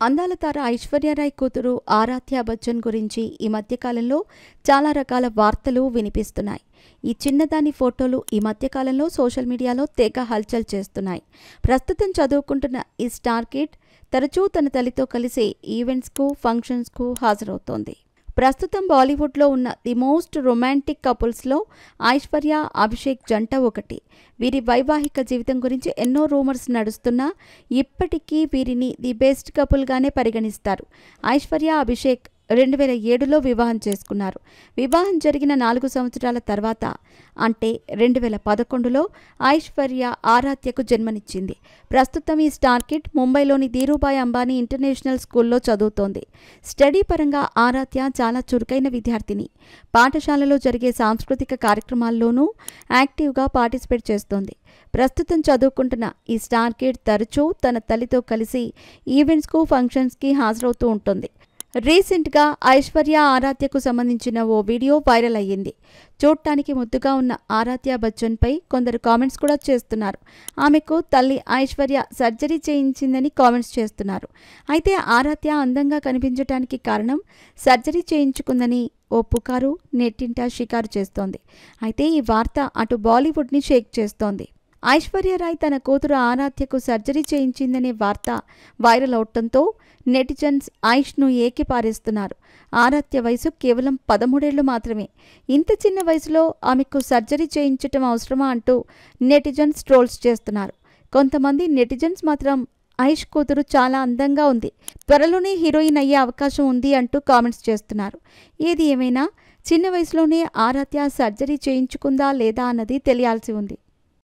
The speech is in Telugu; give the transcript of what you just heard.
అందాల తార ఐశ్వర్య రాయ్ కూతురు ఆరాధ్య బచ్చన్ గురించి ఈ మధ్యకాలంలో చాలా రకాల వార్తలు వినిపిస్తున్నాయి. ఈ చిన్నదాని ఫోటోలు ఈ మధ్యకాలంలో సోషల్ మీడియాలో తెగ హల్చల్ చేస్తున్నాయి. ప్రస్తుతం చదువుకుంటున్న ఈ స్టార్ కిడ్ తరచూ తన తల్లితో కలిసి ఈవెంట్స్కు, ఫంక్షన్స్కు హాజరవుతోంది. ప్రస్తుతం బాలీవుడ్లో ఉన్న ది మోస్ట్ రొమాంటిక్ కపుల్స్లో ఐశ్వర్య, అభిషేక్ జంట ఒకటి. వీరి వైవాహిక జీవితం గురించి ఎన్నో రూమర్స్ నడుస్తున్నా ఇప్పటికీ వీరిని ది బెస్ట్ కపుల్గానే పరిగణిస్తారు. ఐశ్వర్య, అభిషేక్ 2007లో వివాహం చేసుకున్నారు. వివాహం జరిగిన 4 సంవత్సరాల తర్వాత అంటే 2011లో ఐశ్వర్య ఆరాధ్యకు జన్మనిచ్చింది. ప్రస్తుతం ఈ స్టార్ కిడ్ ముంబైలోని ధీరుభాయ్ అంబానీ ఇంటర్నేషనల్ స్కూల్లో చదువుతోంది. స్టడీ పరంగా ఆరాధ్య చాలా చురుకైన విద్యార్థిని. పాఠశాలలో జరిగే సాంస్కృతిక కార్యక్రమాల్లోనూ యాక్టివ్గా పార్టిసిపేట్ చేస్తోంది. ప్రస్తుతం చదువుకుంటున్న ఈ స్టార్ కిడ్ తరచూ తన తల్లితో కలిసి ఈవెంట్స్కు, ఫంక్షన్స్కి హాజరవుతూ ఉంటుంది. రీసెంట్గా ఐశ్వర్య, ఆరాధ్యకు సంబంధించిన ఓ వీడియో వైరల్ అయ్యింది. చూడటానికి ముద్దుగా ఉన్న ఆరాధ్య బచ్చన్పై కొందరు కామెంట్స్ కూడా చేస్తున్నారు. ఆమెకు తల్లి ఐశ్వర్య సర్జరీ చేయించిందని కామెంట్స్ చేస్తున్నారు. అయితే ఆరాధ్య అందంగా కనిపించడానికి కారణం సర్జరీ చేయించుకుందని ఓ పుకారు నెట్టింట షికారు చేస్తోంది. అయితే ఈ వార్త అటు బాలీవుడ్ని షేక్ చేస్తోంది. ఐశ్వర్య రాయ్ తన కూతురు ఆరాధ్యకు సర్జరీ చేయించిందనే వార్త వైరల్ అవడంతో నెటిజన్స్ ఐష్ను ఏకిపారేస్తున్నారు. ఆరాధ్య వయసు కేవలం 13 ఏళ్లు మాత్రమే. ఇంత చిన్న వయసులో ఆమెకు సర్జరీ చేయించటం అవసరమా అంటూ నెటిజన్స్ ట్రోల్స్ చేస్తున్నారు. కొంతమంది నెటిజన్స్ మాత్రం ఐష్ కూతురు చాలా అందంగా ఉంది, త్వరలోనే హీరోయిన్ అయ్యే అవకాశం ఉంది అంటూ కామెంట్స్ చేస్తున్నారు. ఏది ఏమైనా చిన్న వయసులోనే ఆరాధ్య సర్జరీ చేయించుకుందా లేదా అన్నది తెలియాల్సి ఉంది.